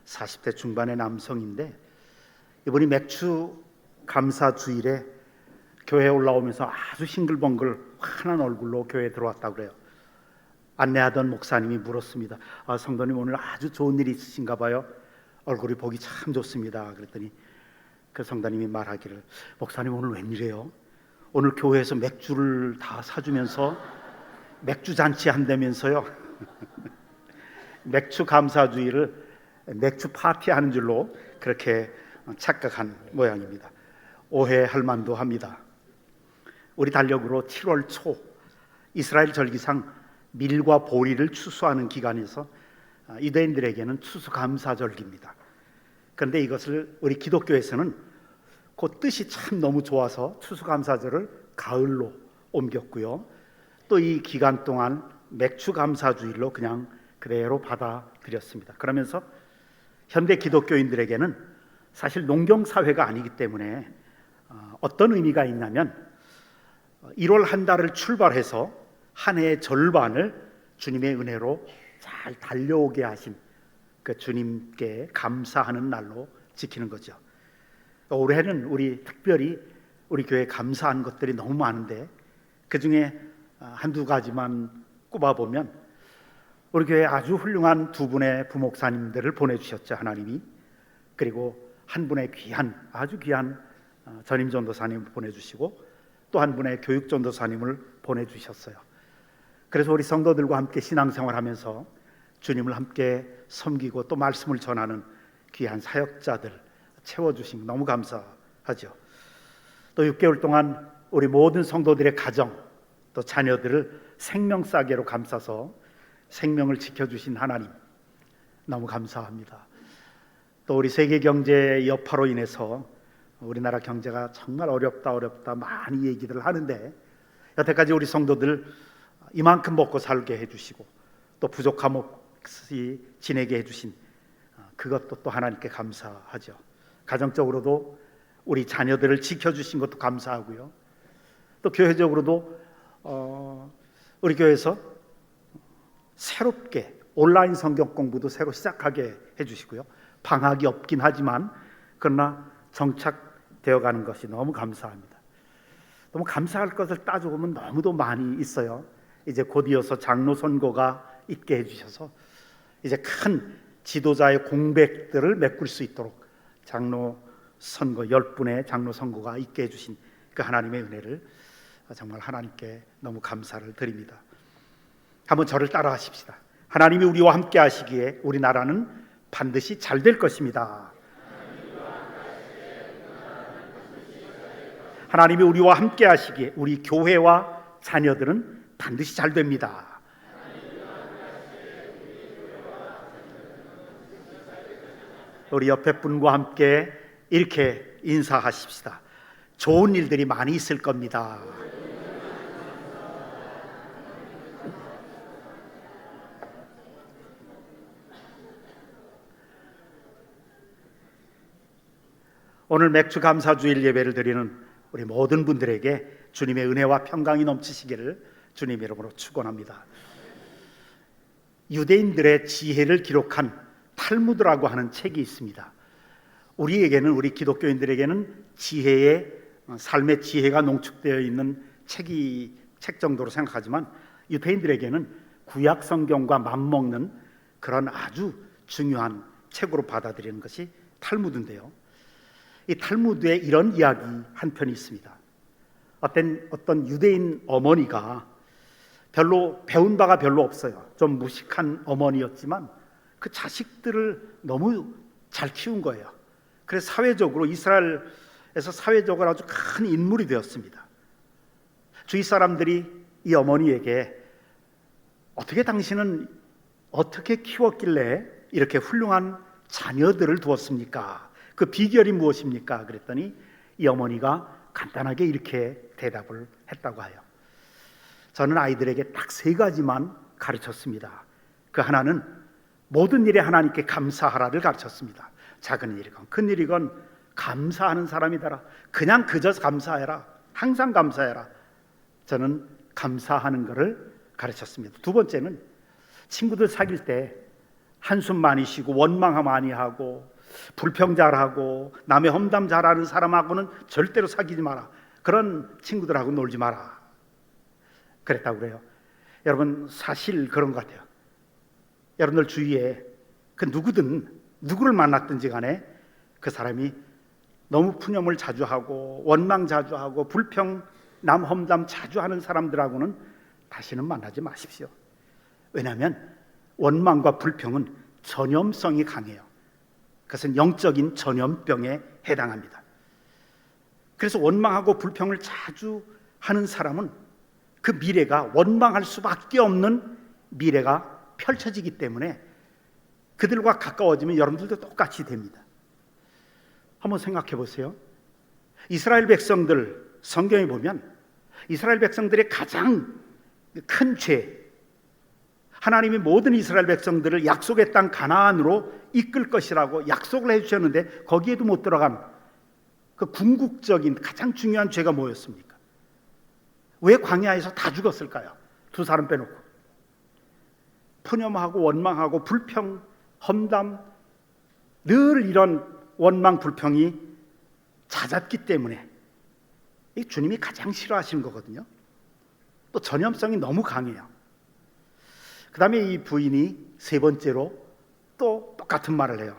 40대 중반의 남성인데 이번이 맥주 감사 주일에 교회에 올라오면서 아주 싱글벙글 환한 얼굴로 교회에 들어왔다고 그래요. 안내하던 목사님이 물었습니다. 성도님 오늘 아주 좋은 일이 있으신가 봐요. 얼굴이 보기 참 좋습니다. 그랬더니 그 성도님이 말하기를, 목사님 오늘 웬일이에요? 오늘 교회에서 맥주를 다 사주면서 맥주 잔치 한다면서요. 맥주 감사주의를 맥주 파티 하는 줄로 그렇게 착각한 모양입니다. 오해할 만도 합니다. 우리 달력으로 7월 초 이스라엘 절기상 밀과 보리를 추수하는 기간에서 유대인들에게는 추수감사절기입니다. 그런데 이것을 우리 기독교에서는 그 뜻이 참 너무 좋아서 추수감사절을 가을로 옮겼고요. 또 이 기간 동안 맥주감사주일로 그냥 그대로 받아들였습니다. 그러면서 현대 기독교인들에게는 사실 농경사회가 아니기 때문에 어떤 의미가 있냐면 1월 한 달을 출발해서 한 해의 절반을 주님의 은혜로 잘 달려오게 하신 그 주님께 감사하는 날로 지키는 거죠. 올해는 우리 특별히 우리 교회에 감사한 것들이 너무 많은데 그 중에 한두 가지만 꼽아보면 우리 교회에 아주 훌륭한 두 분의 부목사님들을 보내주셨죠, 하나님이. 그리고 한 분의 아주 귀한 전임전도사님을 보내주시고 또 한 분의 교육전도사님을 보내주셨어요. 그래서 우리 성도들과 함께 신앙생활하면서 주님을 함께 섬기고 또 말씀을 전하는 귀한 사역자들 채워주신 거 너무 감사하죠. 또 6개월 동안 우리 모든 성도들의 가정 또 자녀들을 생명싸개로 감싸서 생명을 지켜주신 하나님 너무 감사합니다. 또 우리 세계 경제의 여파로 인해서 우리나라 경제가 정말 어렵다 많이 얘기를 하는데 여태까지 우리 성도들 이만큼 먹고 살게 해주시고 또 부족함 없이 지내게 해주신 그것도 또 하나님께 감사하죠. 가정적으로도 우리 자녀들을 지켜주신 것도 감사하고요. 또 교회적으로도 우리 교회에서 새롭게 온라인 성경 공부도 새로 시작하게 해주시고요. 방학이 없긴 하지만 그러나 정착되어가는 것이 너무 감사합니다. 너무 감사할 것을 따져보면 너무도 많이 있어요. 이제 곧 이어서 장로 선고가 있게 해주셔서 이제 큰 지도자의 공백들을 메꿀 수 있도록 장로 선고 10분의 장로 선고가 있게 해주신 그 하나님의 은혜를 정말 하나님께 너무 감사를 드립니다. 한번 저를 따라 하십시다. 하나님이 우리와 함께 하시기에 우리나라는 반드시 잘 될 것입니다. 하나님이 우리와 함께 하시기에 우리 교회와 자녀들은 반드시 잘 됩니다. 우리 옆에 분과 함께 이렇게 인사하십시다. 좋은 일들이 많이 있을 겁니다. 오늘 맥주 감사주일 예배를 드리는 우리 모든 분들에게 주님의 은혜와 평강이 넘치시기를 주님 이름으로 축원합니다. 유대인들의 지혜를 기록한 탈무드라고 하는 책이 있습니다. 우리에게는, 우리 기독교인들에게는 지혜의 삶의 지혜가 농축되어 있는 책 정도로 생각하지만 유대인들에게는 구약 성경과 맞먹는 그런 아주 중요한 책으로 받아들이는 것이 탈무드인데요. 이 탈무드에 이런 이야기 한 편이 있습니다. 어떤 유대인 어머니가 별로 배운 바가 별로 없어요. 좀 무식한 어머니였지만 그 자식들을 너무 잘 키운 거예요. 그래서 사회적으로 이스라엘에서 사회적으로 아주 큰 인물이 되었습니다. 주위 사람들이 이 어머니에게 당신은 어떻게 키웠길래 이렇게 훌륭한 자녀들을 두었습니까? 그 비결이 무엇입니까? 그랬더니 이 어머니가 간단하게 이렇게 대답을 했다고 해요. 저는 아이들에게 딱 3가지만 가르쳤습니다. 그 하나는 모든 일에 하나님께 감사하라를 가르쳤습니다. 작은 일이건 큰 일이건 감사하는 사람이 되라. 그냥 그저 감사해라. 항상 감사해라. 저는 감사하는 것을 가르쳤습니다. 2번째는 친구들 사귈 때 한숨 많이 쉬고 원망 많이 하고 불평 잘하고 남의 험담 잘하는 사람하고는 절대로 사귀지 마라. 그런 친구들하고 놀지 마라. 그랬다고 그래요. 여러분, 사실 그런 것 같아요. 여러분들 주위에 그 누구를 만났든지 간에 그 사람이 너무 푸념을 자주 하고 원망 자주 하고 불평 남 험담 자주 하는 사람들하고는 다시는 만나지 마십시오. 왜냐하면 원망과 불평은 전염성이 강해요. 그것은 영적인 전염병에 해당합니다. 그래서 원망하고 불평을 자주 하는 사람은 그 미래가 원망할 수밖에 없는 미래가 펼쳐지기 때문에 그들과 가까워지면 여러분들도 똑같이 됩니다. 한번 생각해 보세요. 이스라엘 백성들 성경에 보면 이스라엘 백성들의 가장 큰 죄, 하나님이 모든 이스라엘 백성들을 약속의 땅 가나안으로 이끌 것이라고 약속을 해주셨는데 거기에도 못 들어간 그 궁극적인 가장 중요한 죄가 뭐였습니까? 왜 광야에서 다 죽었을까요? 두 사람 빼놓고. 푸념하고 원망하고 불평, 험담, 늘 이런 원망, 불평이 잦았기 때문에 이 주님이 가장 싫어하시는 거거든요. 또 전염성이 너무 강해요. 그 다음에 이 부인이 세 번째로 또 똑같은 말을 해요.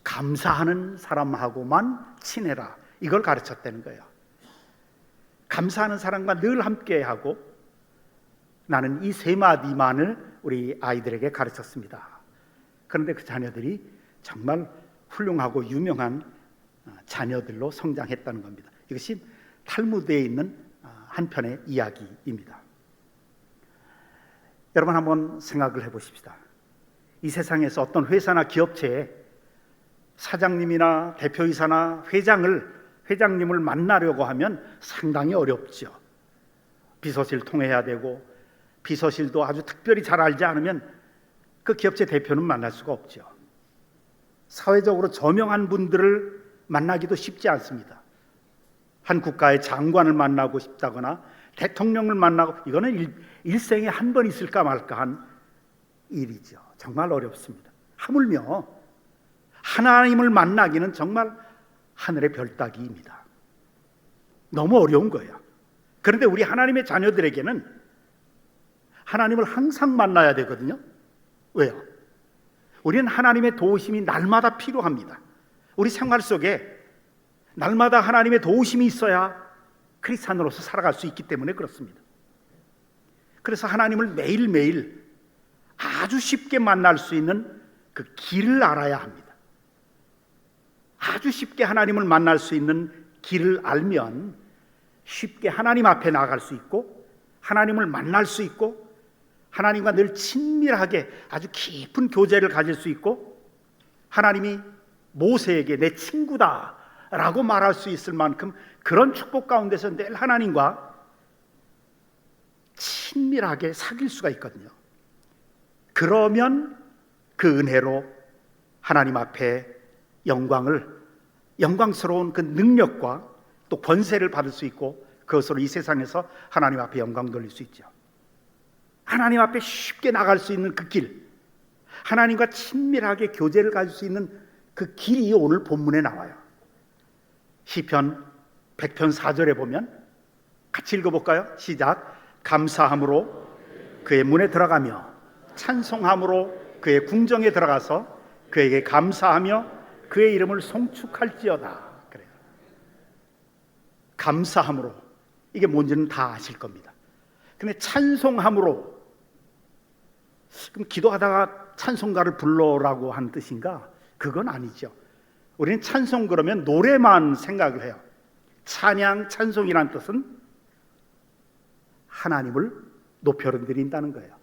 감사하는 사람하고만 친해라. 이걸 가르쳤다는 거예요. 감사하는 사람과 늘 함께하고 나는 이 세 마디만을 우리 아이들에게 가르쳤습니다. 그런데 그 자녀들이 정말 훌륭하고 유명한 자녀들로 성장했다는 겁니다. 이것이 탈무드에 있는 한 편의 이야기입니다. 여러분 한번 생각을 해보십시다. 이 세상에서 어떤 회사나 기업체에 사장님이나 대표이사나 회장님을 만나려고 하면 상당히 어렵죠. 비서실 통해야 되고 비서실도 아주 특별히 잘 알지 않으면 그 기업체 대표는 만날 수가 없죠. 사회적으로 저명한 분들을 만나기도 쉽지 않습니다. 한 국가의 장관을 만나고 싶다거나 대통령을 만나고, 이거는 일생에 한 번 있을까 말까 한 일이죠. 정말 어렵습니다. 하물며 하나님을 만나기는 정말 하늘의 별 따기입니다. 너무 어려운 거예요. 그런데 우리 하나님의 자녀들에게는 하나님을 항상 만나야 되거든요. 왜요? 우리는 하나님의 도우심이 날마다 필요합니다. 우리 생활 속에 날마다 하나님의 도우심이 있어야 크리스찬으로서 살아갈 수 있기 때문에 그렇습니다. 그래서 하나님을 매일매일 아주 쉽게 만날 수 있는 그 길을 알아야 합니다. 아주 쉽게 하나님을 만날 수 있는 길을 알면 쉽게 하나님 앞에 나아갈 수 있고 하나님을 만날 수 있고 하나님과 늘 친밀하게 아주 깊은 교제를 가질 수 있고 하나님이 모세에게 내 친구다 라고 말할 수 있을 만큼 그런 축복 가운데서 늘 하나님과 친밀하게 사귈 수가 있거든요. 그러면 그 은혜로 하나님 앞에 영광스러운 그 능력과 또 권세를 받을 수 있고 그것으로 이 세상에서 하나님 앞에 영광 돌릴 수 있죠. 하나님 앞에 쉽게 나갈 수 있는 그 길, 하나님과 친밀하게 교제를 가질 수 있는 그 길이 오늘 본문에 나와요. 시편 100편 4절에 보면 같이 읽어볼까요? 시작. 감사함으로 그의 문에 들어가며 찬송함으로 그의 궁정에 들어가서 그에게 감사하며 그의 이름을 송축할지어다. 그래요. 감사함으로, 이게 뭔지는 다 아실 겁니다. 근데 찬송함으로, 그럼 기도하다가 찬송가를 불러라고 하는 뜻인가? 그건 아니죠. 우리는 찬송 그러면 노래만 생각을 해요. 찬양, 찬송이란 뜻은 하나님을 높여드린다는 거예요.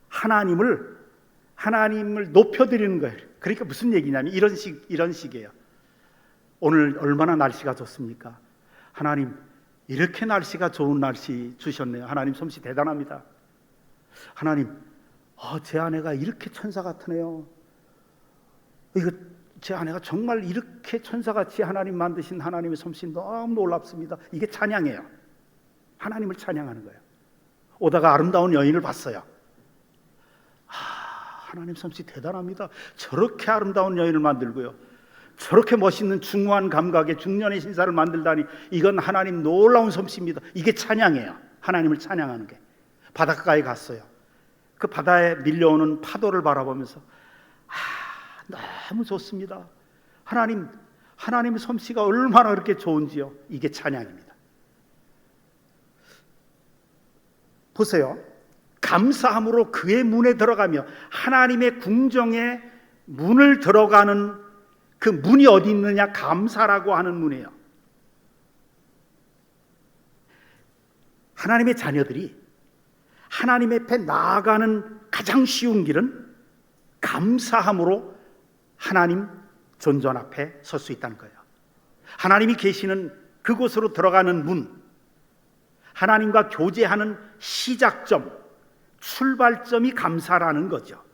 하나님을 높여드리는 거예요. 그러니까 무슨 얘기냐면 이런 식이에요. 오늘 얼마나 날씨가 좋습니까? 하나님, 이렇게 날씨가 좋은 날씨 주셨네요. 하나님 솜씨 대단합니다. 하나님, 제 아내가 이렇게 천사 같으네요. 이거 제 아내가 정말 이렇게 천사같이 하나님 만드신 하나님의 솜씨 너무 놀랍습니다. 이게 찬양이에요. 하나님을 찬양하는 거예요. 오다가 아름다운 여인을 봤어요. 하나님 솜씨 대단합니다. 저렇게 아름다운 여인을 만들고요, 저렇게 멋있는 중후한 감각의 중년의 신사를 만들다니, 이건 하나님 놀라운 솜씨입니다. 이게 찬양이에요. 하나님을 찬양하는 게. 바닷가에 갔어요. 그 바다에 밀려오는 파도를 바라보면서 너무 좋습니다. 하나님의 솜씨가 얼마나 그렇게 좋은지요. 이게 찬양입니다. 보세요. 감사함으로 그의 문에 들어가며, 하나님의 궁정의 문을 들어가는 그 문이 어디 있느냐? 감사라고 하는 문이에요. 하나님의 자녀들이 하나님 앞에 나아가는 가장 쉬운 길은 감사함으로 하나님 존전 앞에 설 수 있다는 거예요. 하나님이 계시는 그곳으로 들어가는 문, 하나님과 교제하는 시작점, 출발점이 감사라는 거죠.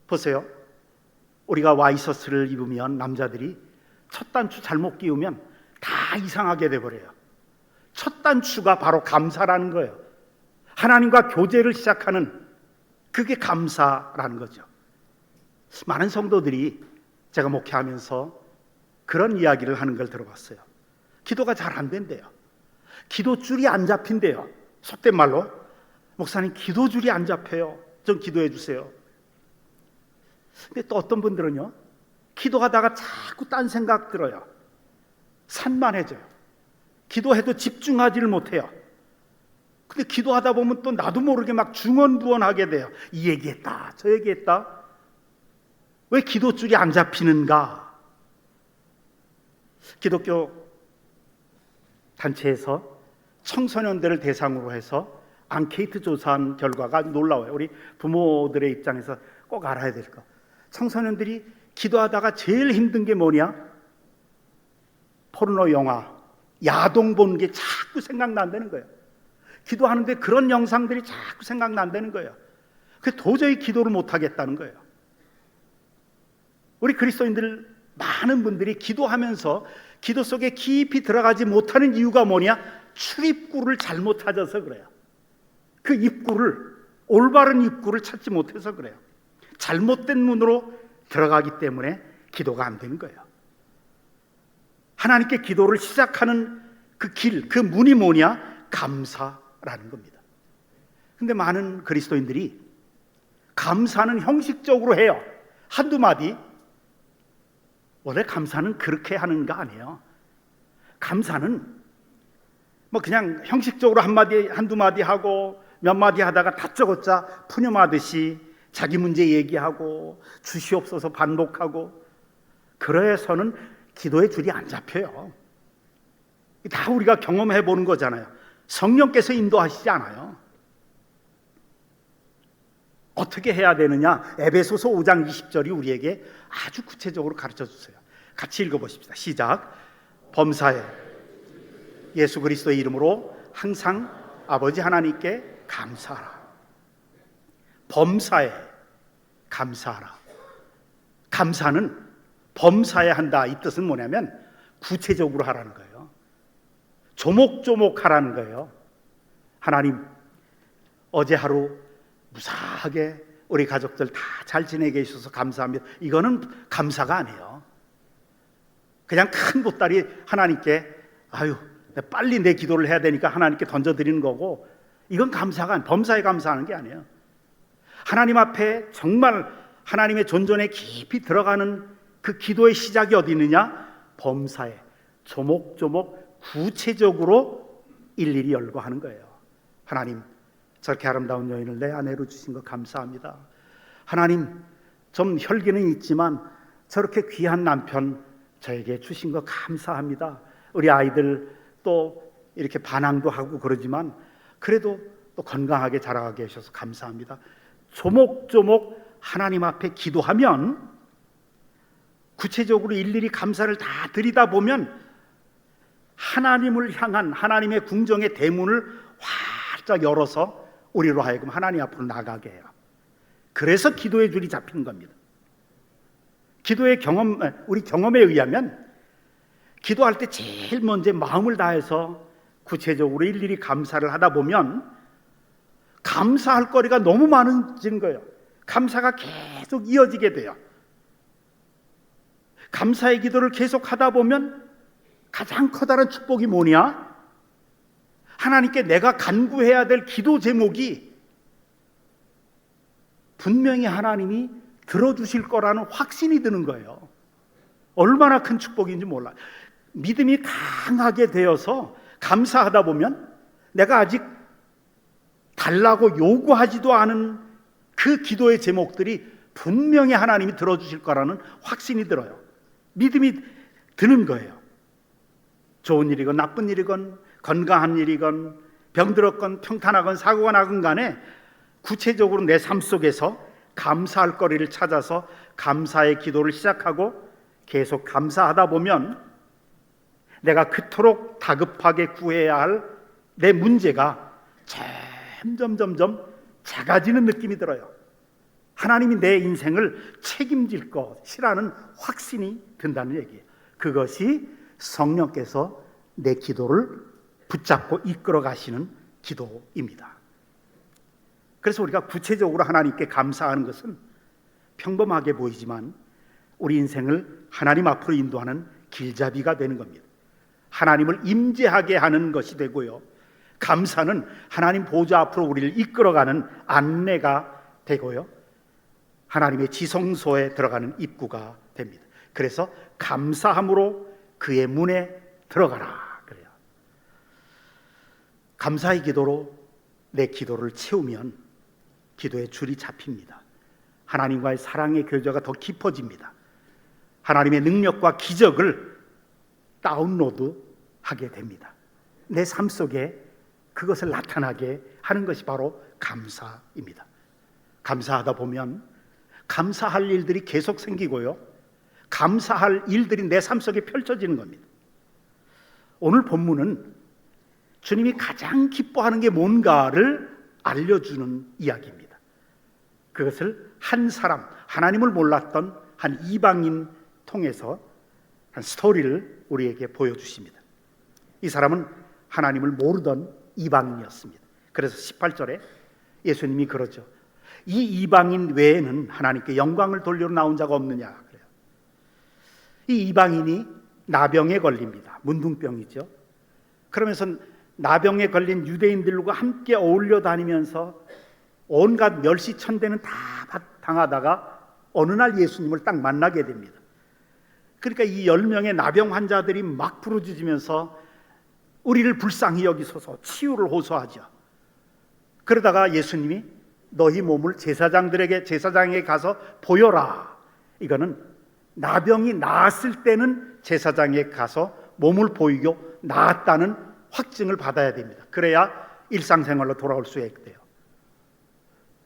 보세요. 우리가 와이셔츠를 입으면 남자들이 첫 단추 잘못 끼우면 다 이상하게 돼버려요. 첫 단추가 바로 감사라는 거예요. 하나님과 교제를 시작하는, 그게 감사라는 거죠. 많은 성도들이 제가 목회하면서 그런 이야기를 하는 걸 들어봤어요. 기도가 잘 안 된대요. 기도줄이 안 잡힌대요. 속된 말로, 목사님 기도줄이 안 잡혀요, 좀 기도해 주세요. 근데 또 어떤 분들은요, 기도하다가 자꾸 딴 생각 들어요. 산만해져요. 기도해도 집중하지를 못해요. 근데 기도하다 보면 또 나도 모르게 막 중언부언하게 돼요. 이 얘기했다, 저 얘기했다. 왜 기도줄이 안 잡히는가? 기독교 단체에서 청소년들을 대상으로 해서 앙케이트 조사한 결과가 아주 놀라워요. 우리 부모들의 입장에서 꼭 알아야 될 거. 청소년들이 기도하다가 제일 힘든 게 뭐냐? 포르노 영화, 야동 보는 게 자꾸 생각난다는 거예요. 기도하는데 그런 영상들이 자꾸 생각난다는 거예요. 그래서 도저히 기도를 못 하겠다는 거예요. 우리 그리스도인들 많은 분들이 기도하면서 기도 속에 깊이 들어가지 못하는 이유가 뭐냐? 출입구를 잘못 찾아서 그래요. 그 입구를, 올바른 입구를 찾지 못해서 그래요. 잘못된 문으로 들어가기 때문에 기도가 안 되는 거예요. 하나님께 기도를 시작하는 그 길, 그 문이 뭐냐? 감사라는 겁니다. 근데 많은 그리스도인들이 감사는 형식적으로 해요. 한두 마디. 원래 감사는 그렇게 하는 거 아니에요. 감사는 뭐 그냥 형식적으로 한두 마디 하고 몇 마디 하다가 다짜고짜 푸념하듯이 자기 문제 얘기하고 주시옵소서 반복하고, 그래서는 기도의 줄이 안 잡혀요. 다 우리가 경험해 보는 거잖아요. 성령께서 인도하시지 않아요. 어떻게 해야 되느냐? 에베소서 5장 20절이 우리에게 아주 구체적으로 가르쳐 주세요. 같이 읽어보십시다. 시작. 범사에 예수 그리스도의 이름으로 항상 아버지 하나님께 감사하라. 범사에 감사하라. 감사는 범사에 한다, 이 뜻은 뭐냐면 구체적으로 하라는 거예요. 조목조목 하라는 거예요. 하나님, 어제 하루 무사하게 우리 가족들 다 잘 지내게 해주셔서 감사합니다. 이거는 감사가 아니에요. 그냥 큰 보따리 하나님께, 아유 빨리 내 기도를 해야 되니까 하나님께 던져드리는 거고, 이건 감사가 아니에요. 범사에 감사하는 게 아니에요. 하나님 앞에 정말 하나님의 존전에 깊이 들어가는 그 기도의 시작이 어디 있느냐? 범사에 조목조목 구체적으로 일일이 열고 하는 거예요. 하나님, 저렇게 아름다운 여인을 내 아내로 주신 것 감사합니다. 하나님, 좀 혈기는 있지만 저렇게 귀한 남편 저에게 주신 것 감사합니다. 우리 아이들 또 이렇게 반항도 하고 그러지만 그래도 또 건강하게 자라게 해주셔서 감사합니다. 조목조목 하나님 앞에 기도하면, 구체적으로 일일이 감사를 다 드리다 보면 하나님을 향한 하나님의 궁정의 대문을 활짝 열어서 우리로 하여금 하나님 앞으로 나가게 해요. 그래서 기도의 줄이 잡히는 겁니다. 기도의 경험, 우리 경험에 의하면 기도할 때 제일 먼저 마음을 다해서 구체적으로 일일이 감사를 하다 보면 감사할 거리가 너무 많아지는 거예요. 감사가 계속 이어지게 돼요. 감사의 기도를 계속 하다 보면 가장 커다란 축복이 뭐냐? 하나님께 내가 간구해야 될 기도 제목이 분명히 하나님이 들어주실 거라는 확신이 드는 거예요. 얼마나 큰 축복인지 몰라요. 믿음이 강하게 되어서 감사하다 보면 내가 아직 달라고 요구하지도 않은 그 기도의 제목들이 분명히 하나님이 들어주실 거라는 확신이 들어요. 믿음이 드는 거예요. 좋은 일이건 나쁜 일이건 건강한 일이건 병들었건 평탄하건 사고가 나건 간에 구체적으로 내 삶 속에서 감사할 거리를 찾아서 감사의 기도를 시작하고 계속 감사하다 보면 내가 그토록 다급하게 구해야 할 내 문제가 점점 작아지는 느낌이 들어요. 하나님이 내 인생을 책임질 것이라는 확신이 든다는 얘기예요. 그것이 성령께서 내 기도를 붙잡고 이끌어 가시는 기도입니다. 그래서 우리가 구체적으로 하나님께 감사하는 것은 평범하게 보이지만 우리 인생을 하나님 앞으로 인도하는 길잡이가 되는 겁니다. 하나님을 임재하게 하는 것이 되고요, 감사는 하나님 보좌 앞으로 우리를 이끌어가는 안내가 되고요, 하나님의 지성소에 들어가는 입구가 됩니다. 그래서 감사함으로 그의 문에 들어가라 그래요. 감사의 기도로 내 기도를 채우면 기도의 줄이 잡힙니다. 하나님과의 사랑의 교제가 더 깊어집니다. 하나님의 능력과 기적을 다운로드하게 됩니다. 내 삶 속에 그것을 나타나게 하는 것이 바로 감사입니다. 감사하다 보면 감사할 일들이 계속 생기고요, 감사할 일들이 내 삶 속에 펼쳐지는 겁니다. 오늘 본문은 주님이 가장 기뻐하는 게 뭔가를 알려주는 이야기입니다. 그것을 한 사람, 하나님을 몰랐던 한 이방인 통해서 한 스토리를 우리에게 보여주십니다. 이 사람은 하나님을 모르던 이방인이었습니다. 그래서 18절에 예수님이 그러죠. 이 이방인 외에는 하나님께 영광을 돌려 나온 자가 없느냐 그래요. 이 이방인이 나병에 걸립니다. 문둥병이죠. 그러면서 나병에 걸린 유대인들과 함께 어울려 다니면서 온갖 멸시천대는 다 당하다가 어느 날 예수님을 딱 만나게 됩니다. 그러니까 이 10명의 나병 환자들이 막 부르짖으면서 우리를 불쌍히 여기소서, 치유를 호소하죠. 그러다가 예수님이 너희 몸을 제사장에게 가서 보여라. 이거는 나병이 나았을 때는 제사장에 가서 몸을 보이고 나았다는 확증을 받아야 됩니다. 그래야 일상생활로 돌아올 수 있대요.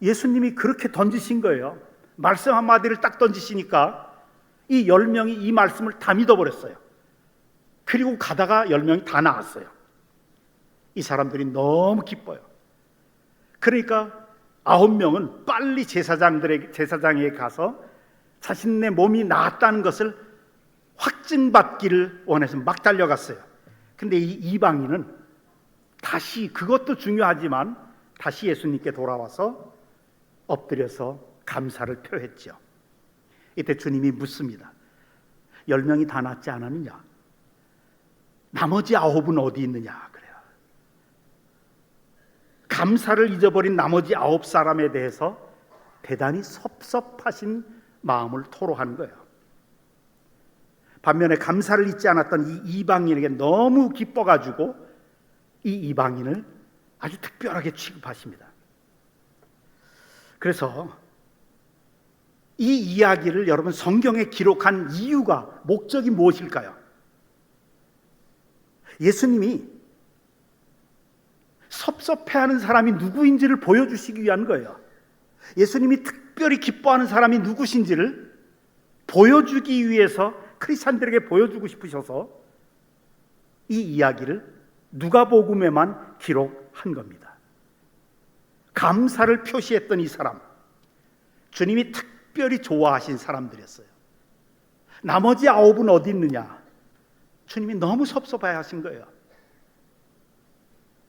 예수님이 그렇게 던지신 거예요. 말씀 한마디를 딱 던지시니까 이 10명이 이 말씀을 다 믿어버렸어요. 그리고 가다가 10명이 다 나았어요. 이 사람들이 너무 기뻐요. 그러니까 9명은 빨리 제사장에게 가서 자신의 몸이 나았다는 것을 확증받기를 원해서 막 달려갔어요. 근데 이 이방인은 다시, 그것도 중요하지만 다시 예수님께 돌아와서 엎드려서 감사를 표했죠. 이때 주님이 묻습니다. 10명이 다 낫지 않았느냐? 나머지 9은 어디 있느냐 그래요. 감사를 잊어버린 나머지 9사람에 대해서 대단히 섭섭하신 마음을 토로하는 거예요. 반면에 감사를 잊지 않았던 이 이방인에게 너무 기뻐가지고 이 이방인을 아주 특별하게 취급하십니다. 그래서 이 이야기를 여러분 성경에 기록한 이유가, 목적이 무엇일까요? 예수님이 섭섭해하는 사람이 누구인지를 보여주시기 위한 거예요. 예수님이 특별히 기뻐하는 사람이 누구신지를 보여주기 위해서 크리스찬들에게 보여주고 싶으셔서 이 이야기를 누가복음에만 기록한 겁니다. 감사를 표시했던 이 사람, 주님이 특별히 좋아하신 사람들이었어요. 나머지 9은 어디 있느냐? 주님이 너무 섭섭해 하신 거예요.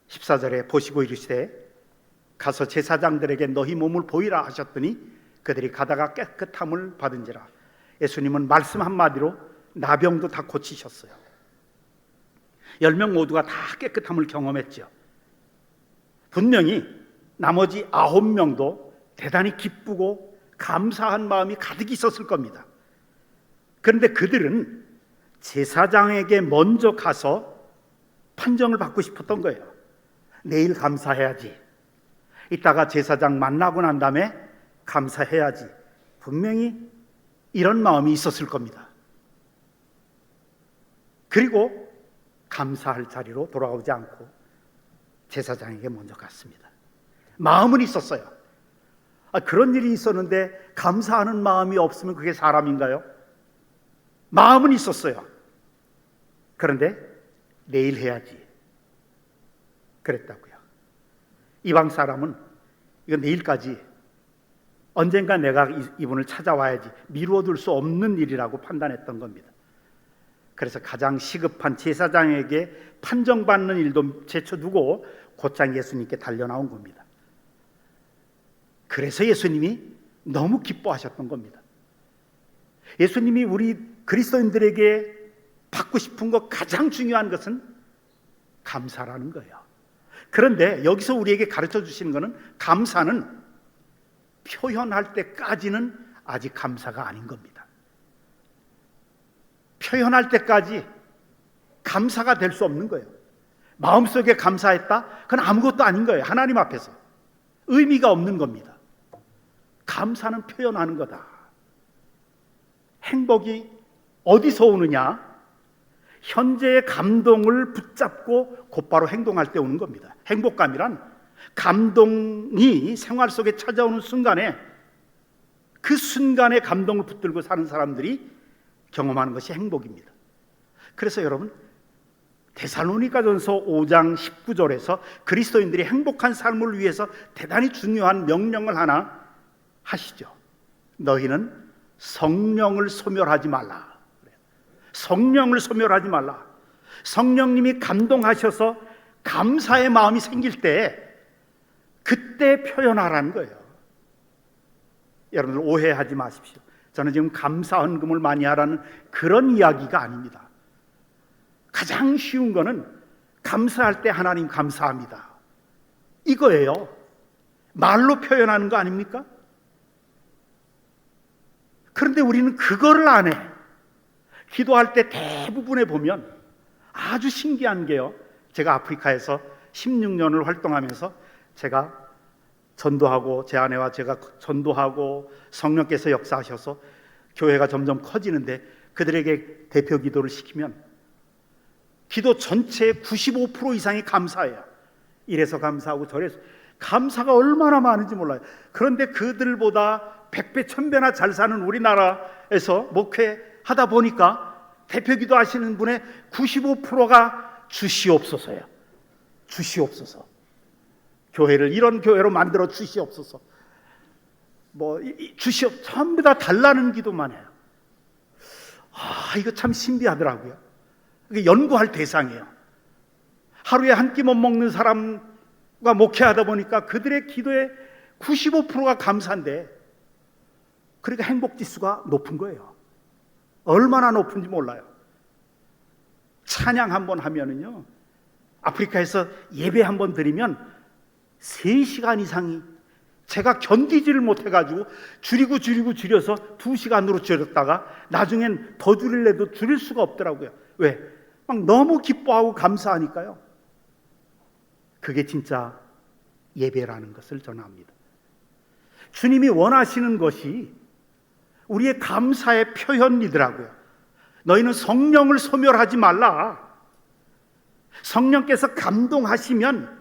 14절에 보시고 이르시되 가서 제사장들에게 너희 몸을 보이라 하셨더니 그들이 가다가 깨끗함을 받은지라. 예수님은 말씀 한마디로 나병도 다 고치셨어요. 10명 모두가 다 깨끗함을 경험했죠. 분명히 나머지 9명도 대단히 기쁘고 감사한 마음이 가득 있었을 겁니다. 그런데 그들은 제사장에게 먼저 가서 판정을 받고 싶었던 거예요. 내일 감사해야지, 이따가 제사장 만나고 난 다음에 감사해야지, 분명히 이런 마음이 있었을 겁니다. 그리고 감사할 자리로 돌아오지 않고 제사장에게 먼저 갔습니다. 마음은 있었어요. 그런 일이 있었는데 감사하는 마음이 없으면 그게 사람인가요? 마음은 있었어요. 그런데 내일 해야지 그랬다고요. 이방 사람은 이거 내일까지, 언젠가 내가 이분을 찾아와야지, 미루어둘 수 없는 일이라고 판단했던 겁니다. 그래서 가장 시급한 제사장에게 판정받는 일도 제쳐두고 곧장 예수님께 달려나온 겁니다. 그래서 예수님이 너무 기뻐하셨던 겁니다. 예수님이 우리 그리스도인들에게 받고 싶은 것, 가장 중요한 것은 감사라는 거예요. 그런데 여기서 우리에게 가르쳐 주시는 것은 감사는 표현할 때까지는 아직 감사가 아닌 겁니다. 표현할 때까지 감사가 될 수 없는 거예요. 마음속에 감사했다? 그건 아무것도 아닌 거예요. 하나님 앞에서 의미가 없는 겁니다. 감사는 표현하는 거다. 행복이 어디서 오느냐? 현재의 감동을 붙잡고 곧바로 행동할 때 오는 겁니다. 행복감이란 감동이 생활 속에 찾아오는 순간에, 그 순간에 감동을 붙들고 사는 사람들이 경험하는 것이 행복입니다. 그래서 여러분, 데살로니가전서 5장 19절에서 그리스도인들이 행복한 삶을 위해서 대단히 중요한 명령을 하나 하시죠. 너희는 성령을 소멸하지 말라. 성령을 소멸하지 말라. 성령님이 감동하셔서 감사의 마음이 생길 때 그때 표현하라는 거예요. 여러분들 오해하지 마십시오. 저는 지금 감사 헌금을 많이 하라는 그런 이야기가 아닙니다. 가장 쉬운 거는 감사할 때 하나님 감사합니다, 이거예요. 말로 표현하는 거 아닙니까? 그런데 우리는 그거를 안 해. 기도할 때 대부분에 보면 아주 신기한 게요, 제가 아프리카에서 16년을 활동하면서 제가 전도하고, 제 아내와 제가 전도하고 성령께서 역사하셔서 교회가 점점 커지는데, 그들에게 대표 기도를 시키면 기도 전체의 95% 이상이 감사해요. 이래서 감사하고 저래서, 감사가 얼마나 많은지 몰라요. 그런데 그들보다 100배 1000배나 잘 사는 우리나라에서 목회하다 보니까 대표 기도하시는 분의 95%가 주시옵소서예요. 주시옵소서, 교회를 이런 교회로 만들어 주시옵소서, 전부 다 달라는 기도만 해요. 이거 참 신비하더라고요. 이게 연구할 대상이에요. 하루에 한 끼 못 먹는 사람과 목회하다 보니까 그들의 기도의 95%가 감사인데, 그러니까 행복지수가 높은 거예요. 얼마나 높은지 몰라요. 찬양 한번 하면은요, 아프리카에서 예배 한번 드리면 3시간 이상이, 제가 견디지를 못해가지고 줄여서 2시간으로 줄였다가 나중엔 더 줄일래도 줄일 수가 없더라고요. 왜? 막 너무 기뻐하고 감사하니까요. 그게 진짜 예배라는 것을 저는 압니다. 주님이 원하시는 것이 우리의 감사의 표현이더라고요. 너희는 성령을 소멸하지 말라. 성령께서 감동하시면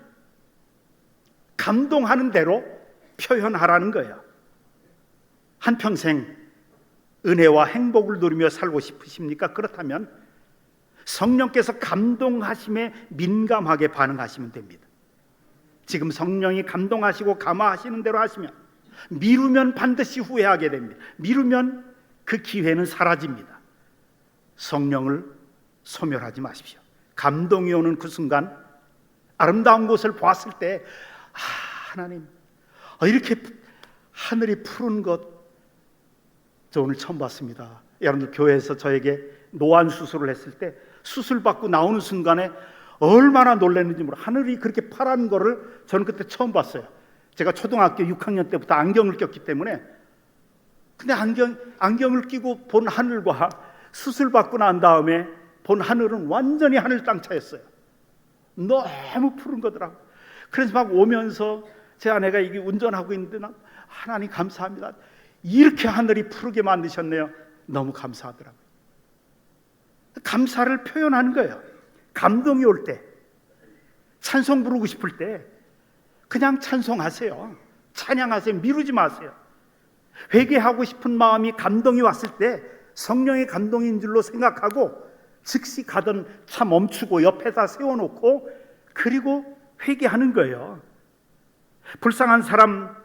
감동하는 대로 표현하라는 거예요. 한평생 은혜와 행복을 누리며 살고 싶으십니까? 그렇다면 성령께서 감동하심에 민감하게 반응하시면 됩니다. 지금 성령이 감동하시고 감화하시는 대로 하시면, 미루면 반드시 후회하게 됩니다. 미루면 그 기회는 사라집니다. 성령을 소멸하지 마십시오. 감동이 오는 그 순간, 아름다운 곳을 보았을 때, 하나님, 이렇게 하늘이 푸른 것, 저 오늘 처음 봤습니다. 여러분들 교회에서 저에게 노안 수술을 했을 때 수술 받고 나오는 순간에 얼마나 놀랐는지 몰라. 하늘이 그렇게 파란 거를 저는 그때 처음 봤어요. 제가 초등학교 6학년 때부터 안경을 꼈기 때문에. 근데 안경을 끼고 본 하늘과 수술 받고 난 다음에 본 하늘은 완전히 하늘 땅 차였어요. 너무 푸른 거더라고. 그래서 막 오면서 제 아내가 이게 운전하고 있는데 하나님 감사합니다. 이렇게 하늘이 푸르게 만드셨네요. 너무 감사하더라고요. 감사를 표현하는 거예요. 감동이 올 때, 찬송 부르고 싶을 때 그냥 찬송하세요. 찬양하세요. 미루지 마세요. 회개하고 싶은 마음이 감동이 왔을 때 성령의 감동인 줄로 생각하고 즉시 가던 차 멈추고 옆에다 세워놓고 그리고 회개하는 거예요. 불쌍한 사람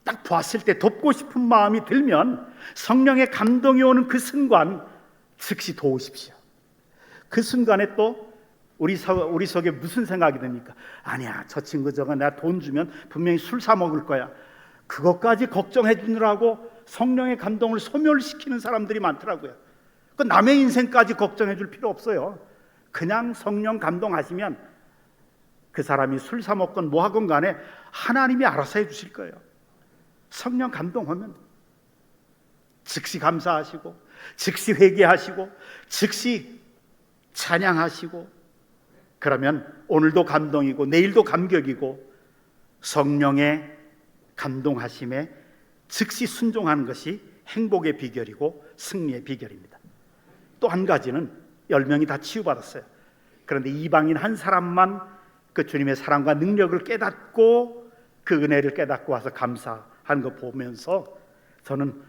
딱 보았을 때 돕고 싶은 마음이 들면 성령의 감동이 오는 그 순간 즉시 도우십시오. 그 순간에 또 우리 속에 무슨 생각이 듭니까? 아니야, 저 친구 저거 내가 돈 주면 분명히 술 사 먹을 거야. 그것까지 걱정해 주느라고 성령의 감동을 소멸시키는 사람들이 많더라고요. 그 남의 인생까지 걱정해 줄 필요 없어요. 그냥 성령 감동하시면 그 사람이 술 사 먹건 뭐 하건 간에 하나님이 알아서 해 주실 거예요. 성령 감동하면 즉시 감사하시고 즉시 회개하시고 즉시 찬양하시고, 그러면 오늘도 감동이고 내일도 감격이고 성령의 감동하심에 즉시 순종하는 것이 행복의 비결이고 승리의 비결입니다. 또 한 가지는 10명이 다 치유받았어요. 그런데 이방인 한 사람만 그 주님의 사랑과 능력을 깨닫고 그 은혜를 깨닫고 와서 감사하는 거 보면서 저는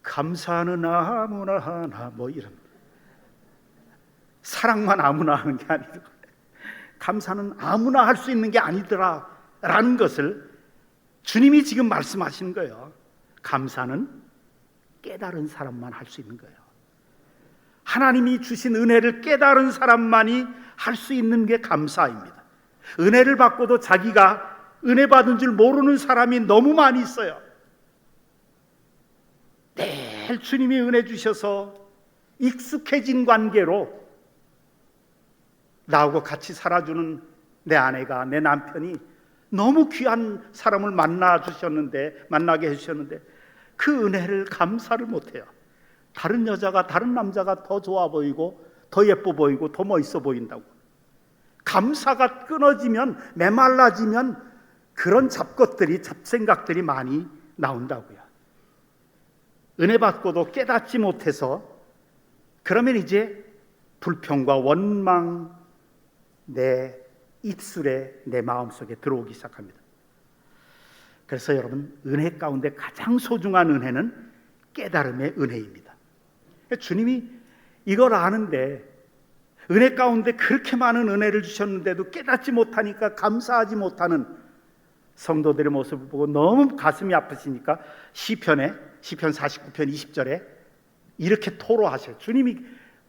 감사는 아무나 하나 뭐 이런, 사랑만 아무나 하는 게 아니라 감사는 아무나 할 수 있는 게 아니더라 라는 것을 주님이 지금 말씀하시는 거예요. 감사는 깨달은 사람만 할 수 있는 거예요. 하나님이 주신 은혜를 깨달은 사람만이 할 수 있는 게 감사입니다. 은혜를 받고도 자기가 은혜 받은 줄 모르는 사람이 너무 많이 있어요. 매일 주님이 은혜 주셔서 익숙해진 관계로 나하고 같이 살아주는 내 아내가, 내 남편이 너무 귀한 사람을 만나게 해주셨는데 그 은혜를 감사를 못해요. 다른 여자가, 다른 남자가 더 좋아 보이고 더 예뻐 보이고 더 멋있어 보인다고. 감사가 끊어지면, 메말라지면 그런 잡생각들이 많이 나온다고요. 은혜 받고도 깨닫지 못해서 그러면 이제 불평과 원망 내 입술에, 내 마음속에 들어오기 시작합니다. 그래서 여러분, 은혜 가운데 가장 소중한 은혜는 깨달음의 은혜입니다. 주님이 이걸 아는데, 은혜 가운데 그렇게 많은 은혜를 주셨는데도 깨닫지 못하니까 감사하지 못하는 성도들의 모습을 보고 너무 가슴이 아프시니까 시편 49편 20절에 이렇게 토로하셔요. 주님이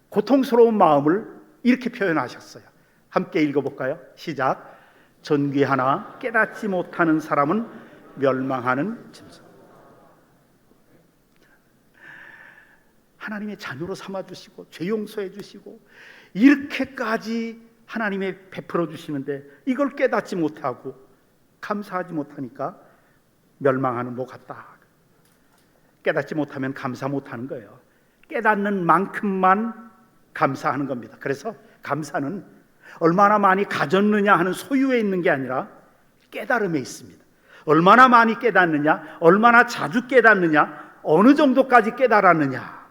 고통스러운 마음을 이렇게 표현하셨어요. 함께 읽어볼까요? 시작. 존귀하나 깨닫지 못하는 사람은 멸망하는 짐승. 하나님의 자녀로 삼아주시고 죄 용서해 주시고 이렇게까지 하나님의 베풀어 주시는데 이걸 깨닫지 못하고 감사하지 못하니까 멸망하는 것 같다. 깨닫지 못하면 감사 못하는 거예요. 깨닫는 만큼만 감사하는 겁니다. 그래서 감사는 얼마나 많이 가졌느냐 하는 소유에 있는 게 아니라 깨달음에 있습니다. 얼마나 많이 깨닫느냐, 얼마나 자주 깨닫느냐, 어느 정도까지 깨달았느냐,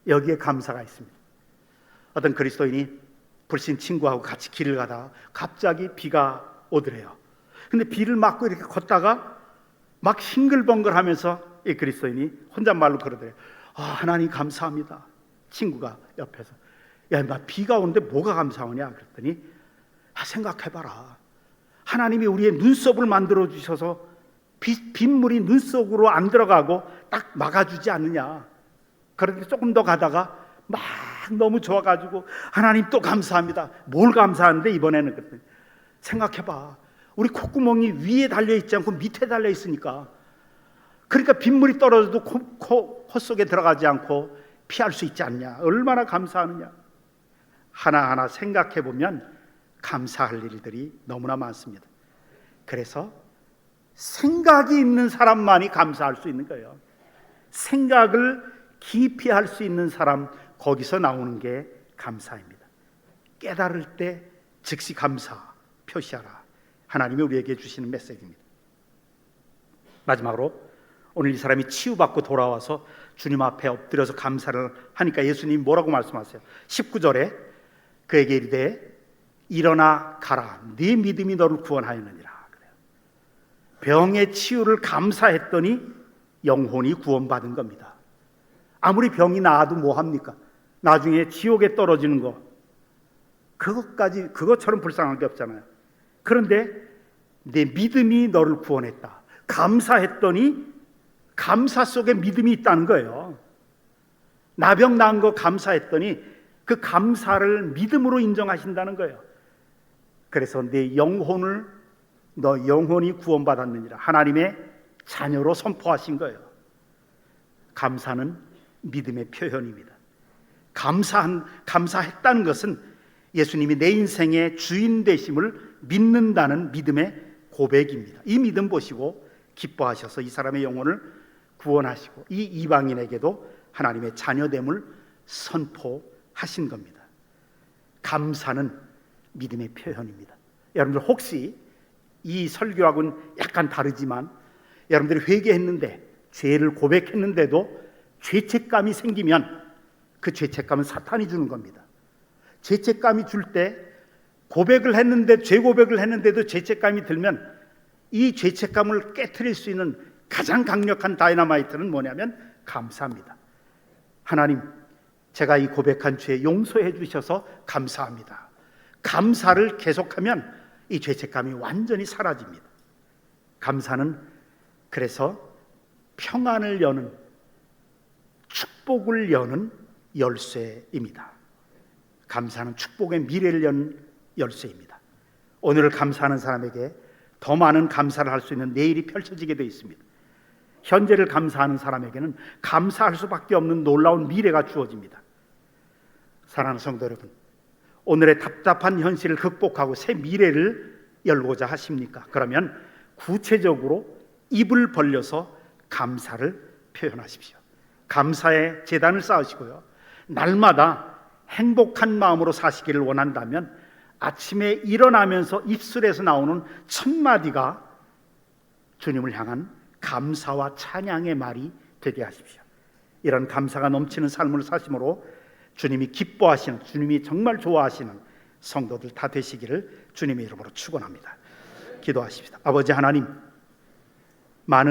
여기에 감사가 있습니다. 어떤 그리스도인이 불신 친구하고 같이 길을 가다가 갑자기 비가 오더래요. 근데 비를 맞고 이렇게 걷다가 막 싱글벙글하면서 이 그리스도인이 혼잣말로 그러더래요. 하나님 감사합니다. 친구가 옆에서, 야, 나 비가 오는데 뭐가 감사하냐 그랬더니, 생각해봐라. 하나님이 우리의 눈썹을 만들어 주셔서 빗물이 눈속으로 안 들어가고 딱 막아주지 않느냐. 그런데 조금 더 가다가 막 너무 좋아가지고 하나님 또 감사합니다. 뭘 감사하는데 이번에는 그랬더니, 생각해봐. 우리 콧구멍이 위에 달려있지 않고 밑에 달려있으니까 그러니까 빗물이 떨어져도 코 속에 들어가지 않고 피할 수 있지 않냐. 얼마나 감사하느냐. 하나하나 생각해 보면 감사할 일들이 너무나 많습니다. 그래서 생각이 있는 사람만이 감사할 수 있는 거예요. 생각을 깊이 할 수 있는 사람, 거기서 나오는 게 감사입니다. 깨달을 때 즉시 감사 표시하라. 하나님이 우리에게 주시는 메시지입니다. 마지막으로 오늘 이 사람이 치유받고 돌아와서 주님 앞에 엎드려서 감사를 하니까 예수님이 뭐라고 말씀하세요? 19절에 그에게 이르되 일어나 가라, 네 믿음이 너를 구원하였느니라. 그래요. 병의 치유를 감사했더니 영혼이 구원받은 겁니다. 아무리 병이 나아도 뭐합니까? 나중에 지옥에 떨어지는 거, 그것처럼 불쌍한 게 없잖아요. 그런데 내 믿음이 너를 구원했다. 감사했더니 감사 속에 믿음이 있다는 거예요. 나병 나은 거 감사했더니 그 감사를 믿음으로 인정하신다는 거예요. 그래서 내 영혼이 구원받았느니라. 하나님의 자녀로 선포하신 거예요. 감사는 믿음의 표현입니다. 감사했다는 것은 예수님이 내 인생의 주인 되심을 믿는다는 믿음의 고백입니다. 이 믿음 보시고 기뻐하셔서 이 사람의 영혼을 구원하시고 이 이방인에게도 하나님의 자녀됨을 선포하신 겁니다. 감사는 믿음의 표현입니다. 여러분들 혹시 이 설교하고는 약간 다르지만 여러분들이 회개했는데 죄를 고백했는데도 죄책감이 생기면 그 죄책감은 사탄이 주는 겁니다. 죄책감이 줄 때 고백을 했는데 죄 고백을 했는데도 죄책감이 들면 이 죄책감을 깨트릴 수 있는 가장 강력한 다이너마이트는 뭐냐면 감사합니다. 하나님, 제가 이 고백한 죄 용서해 주셔서 감사합니다. 감사를 계속하면 이 죄책감이 완전히 사라집니다. 감사는 그래서 평안을 여는, 축복을 여는 열쇠입니다. 감사는 축복의 미래를 여는 열쇠입니다. 오늘을 감사하는 사람에게 더 많은 감사를 할 수 있는 내일이 펼쳐지게 되어 있습니다. 현재를 감사하는 사람에게는 감사할 수밖에 없는 놀라운 미래가 주어집니다. 사랑하는 성도 여러분, 오늘의 답답한 현실을 극복하고 새 미래를 열고자 하십니까? 그러면 구체적으로 입을 벌려서 감사를 표현하십시오. 감사의 제단을 쌓으시고요, 날마다 행복한 마음으로 사시기를 원한다면 아침에 일어나면서 입술에서 나오는 첫 마디가 주님을 향한 감사와 찬양의 말이 되게 하십시오. 이런 감사가 넘치는 삶을 사심으로 주님이 기뻐하시는, 주님이 정말 좋아하시는 성도들 다 되시기를 주님의 이름으로 축원합니다. 기도하십시다. 아버지 하나님, 많은